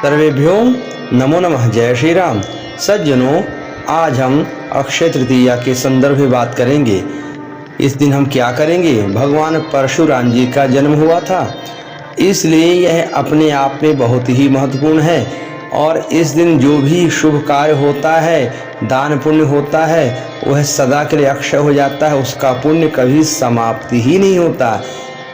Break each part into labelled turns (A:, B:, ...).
A: सर्वेभ्यो नमो नमः। जय श्री राम। सज्जनों, आज हम अक्षय तृतीया के संदर्भ में बात करेंगे। इस दिन हम क्या करेंगे? भगवान परशुराम जी का जन्म हुआ था, इसलिए यह अपने आप में बहुत ही महत्वपूर्ण है। और इस दिन जो भी शुभ कार्य होता है, दान पुण्य होता है, वह सदा के लिए अक्षय हो जाता है, उसका पुण्य कभी समाप्ति ही नहीं होता।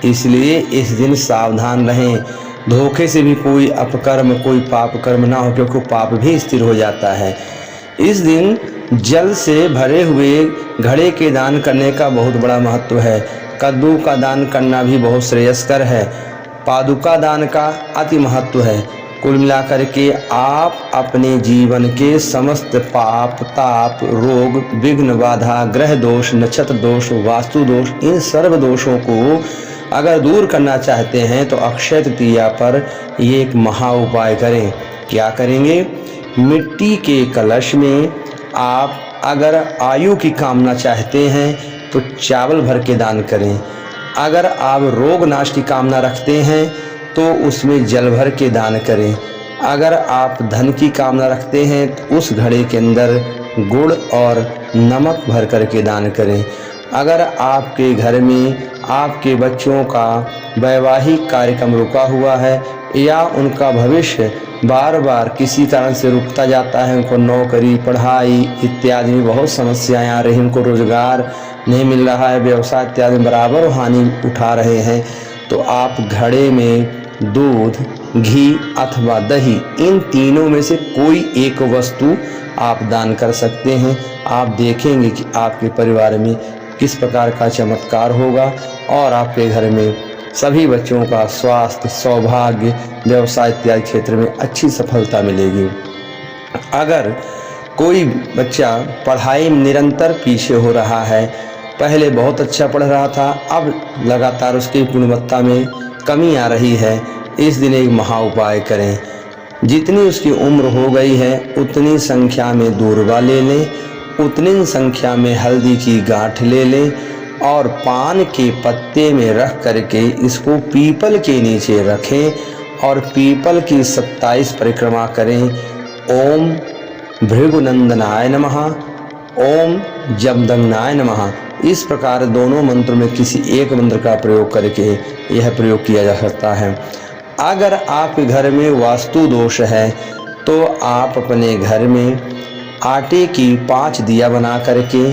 A: इसलिए इस दिन सावधान रहें, धोखे से भी कोई अपकर्म, कोई पाप कर्म ना हो, क्योंकि पाप भी स्थिर हो जाता है। इस दिन जल से भरे हुए घड़े के दान करने का बहुत बड़ा महत्व है। कद्दू का दान करना भी बहुत श्रेयस्कर है। पादुका दान का अति महत्व है। कुल मिलाकर के आप अपने जीवन के समस्त पाप, ताप, रोग, विघ्न, बाधा, ग्रह दोष, नक्षत्र दोष, वास्तु दोष, इन सर्व दोषों को अगर दूर करना चाहते हैं तो अक्षय तृतीया पर ये एक महा उपाय करें। क्या करेंगे? मिट्टी के कलश में आप अगर आयु की कामना चाहते हैं तो चावल भर के दान करें। अगर आप रोग नाश की कामना रखते हैं तो उसमें जल भर के दान करें। अगर आप धन की कामना रखते हैं तो उस घड़े के अंदर गुड़ और नमक भर कर के दान करें। अगर आपके घर में आपके बच्चों का वैवाहिक कार्यक्रम रुका हुआ है या उनका भविष्य बार बार किसी कारण से रुकता जाता है, उनको नौकरी, पढ़ाई इत्यादि में बहुत समस्याएं आ रही, उनको रोजगार नहीं मिल रहा है, व्यवसाय इत्यादि में बराबर हानि उठा रहे हैं, तो आप घड़े में दूध, घी अथवा दही, इन तीनों में से कोई एक वस्तु आप दान कर सकते हैं। आप देखेंगे कि आपके परिवार में किस प्रकार का चमत्कार होगा और आपके घर में सभी बच्चों का स्वास्थ्य, सौभाग्य, व्यवसाय इत्यादि क्षेत्र में अच्छी सफलता मिलेगी। अगर कोई बच्चा पढ़ाई में निरंतर पीछे हो रहा है, पहले बहुत अच्छा पढ़ रहा था, अब लगातार उसकी गुणवत्ता में कमी आ रही है, इस दिन एक महा उपाय करें। जितनी उसकी उम्र हो गई है उतनी संख्या में दूर्वा ले लें, उतनी संख्या में हल्दी की गांठ ले लें और पान के पत्ते में रख करके इसको पीपल के नीचे रखें और पीपल की 27 परिक्रमा करें। ओम भृगुनंदनाय नमः, ओम जमदग्नाय नमः। इस प्रकार दोनों मंत्रों में किसी एक मंत्र का प्रयोग करके यह प्रयोग किया जा सकता है। अगर आपके घर में वास्तु दोष है तो आप अपने घर में आटे की 5 दिया बना करके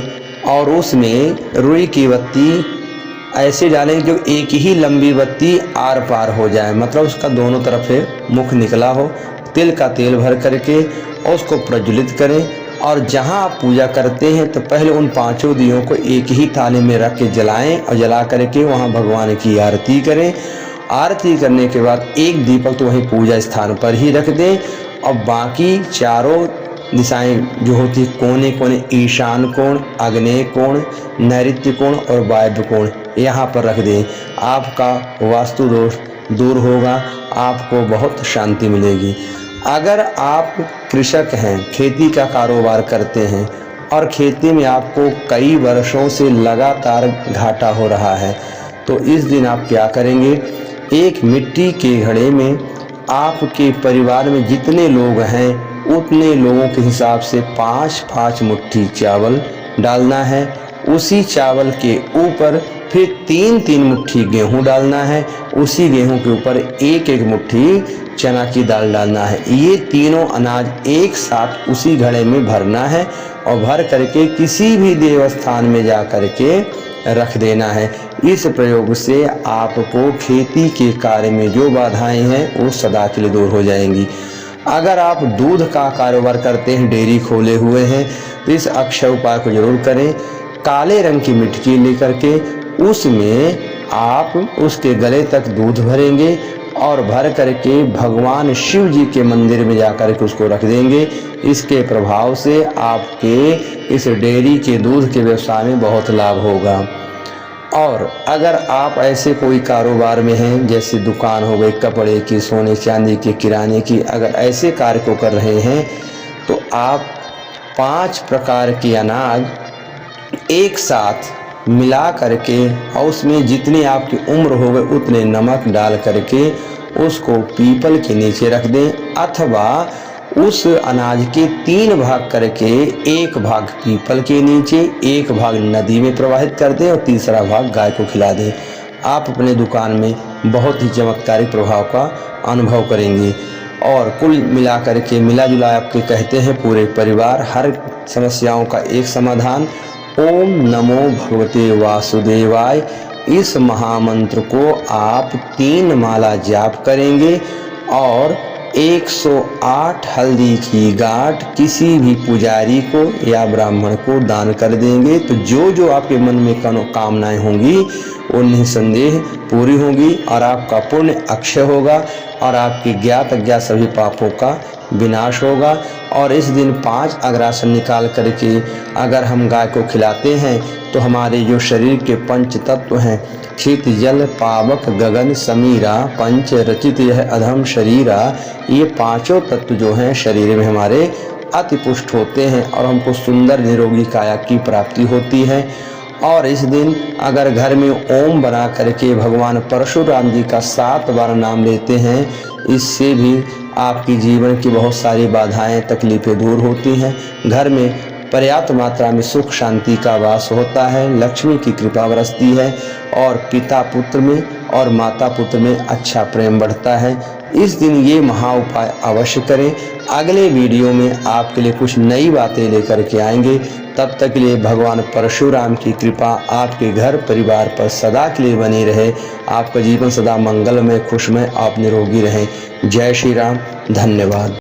A: और उसमें रुई की बत्ती ऐसे डालें जो एक ही लंबी बत्ती आर पार हो जाए, मतलब उसका दोनों तरफ से मुख निकला हो। तिल का तेल भर करके और उसको प्रज्वलित करें और जहां आप पूजा करते हैं तो पहले उन 5 दियों को एक ही थाली में रख के जलाएं और जला करके वहां भगवान की आरती करें। आरती करने के बाद एक दीपक तो वहीं पूजा स्थान पर ही रख दें और बाकी चारों दिशाएं जो होती कोने कोने, ईशान कोण, आग्नेय कोण, नैऋत्य कोण और वायव्य कोण, यहाँ पर रख दें। आपका वास्तु दोष दूर होगा, आपको बहुत शांति मिलेगी। अगर आप कृषक हैं, खेती का कारोबार करते हैं और खेती में आपको कई वर्षों से लगातार घाटा हो रहा है, तो इस दिन आप क्या करेंगे? एक मिट्टी के घड़े में आपके परिवार में जितने लोग हैं उतने लोगों के हिसाब से 5-5 मुट्ठी चावल डालना है। उसी चावल के ऊपर फिर 3-3 मुट्ठी गेहूं डालना है। उसी गेहूं के ऊपर 1-1 मुट्ठी चना की दाल डालना है। ये तीनों अनाज एक साथ उसी घड़े में भरना है और भर करके किसी भी देवस्थान में जा करके रख देना है। इस प्रयोग से आपको खेती के कार्य में जो बाधाएं हैं वो सदा के लिए दूर हो जाएंगी। अगर आप दूध का कारोबार करते हैं, डेयरी खोले हुए हैं, तो इस अक्षय उपाय को जरूर करें। काले रंग की मिट्टी लेकर के उसमें आप उसके गले तक दूध भरेंगे और भर करके भगवान शिव जी के मंदिर में जाकर के उसको रख देंगे। इसके प्रभाव से आपके इस डेयरी के दूध के व्यवसाय में बहुत लाभ होगा। और अगर आप ऐसे कोई कारोबार में हैं, जैसे दुकान हो गई कपड़े की, सोने चांदी की, किराने की, अगर ऐसे कार्य को कर रहे हैं तो आप 5 प्रकार के अनाज एक साथ मिला करके और उसमें जितनी आपकी उम्र हो गई उतने नमक डाल करके उसको पीपल के नीचे रख दें, अथवा उस अनाज के 3 भाग करके एक भाग पीपल के नीचे, एक भाग नदी में प्रवाहित कर दें और तीसरा भाग गाय को खिला दें। आप अपने दुकान में बहुत ही चमत्कारिक प्रभाव का अनुभव करेंगे और कुल मिलाकर के मिला जुला आपके कहते हैं पूरे परिवार हर समस्याओं का एक समाधान। ओम नमो भगवते वासुदेवाय इस महामंत्र को आप 3 माला जाप करेंगे और 108 हल्दी की गांठ किसी भी पुजारी को या ब्राह्मण को दान कर देंगे तो जो आपके मन में कामनाएं होंगी वो निसंदेह पूरी होंगी और आपका पुण्य अक्षय होगा और आपके ज्ञात अज्ञात सभी पापों का विनाश होगा। और इस दिन 5 अग्रासन निकाल करके अगर हम गाय को खिलाते हैं तो हमारे जो शरीर के पंच तत्व हैं क्षित जल पावक गगन समीरा पंच रचित यह अधम शरीरा, ये 5 तत्व जो हैं शरीर में हमारे अति पुष्ट होते हैं और हमको सुंदर निरोगी काया की प्राप्ति होती है। और इस दिन अगर घर में ओम बना करके भगवान परशुराम जी का 7 बार नाम लेते हैं, इससे भी आपकी जीवन की बहुत सारी बाधाएं तकलीफ़ें दूर होती हैं। घर में पर्याप्त मात्रा में सुख शांति का वास होता है, लक्ष्मी की कृपा बरसती है और पिता पुत्र में और माता पुत्र में अच्छा प्रेम बढ़ता है। इस दिन ये महा उपाय अवश्य करें। अगले वीडियो में आपके लिए कुछ नई बातें लेकर के आएंगे। तब तक के लिए भगवान परशुराम की कृपा आपके घर परिवार पर सदा के लिए बनी रहे। आपका जीवन सदा मंगलमय खुशमय आप निरोगी रहें। जय श्री राम। धन्यवाद।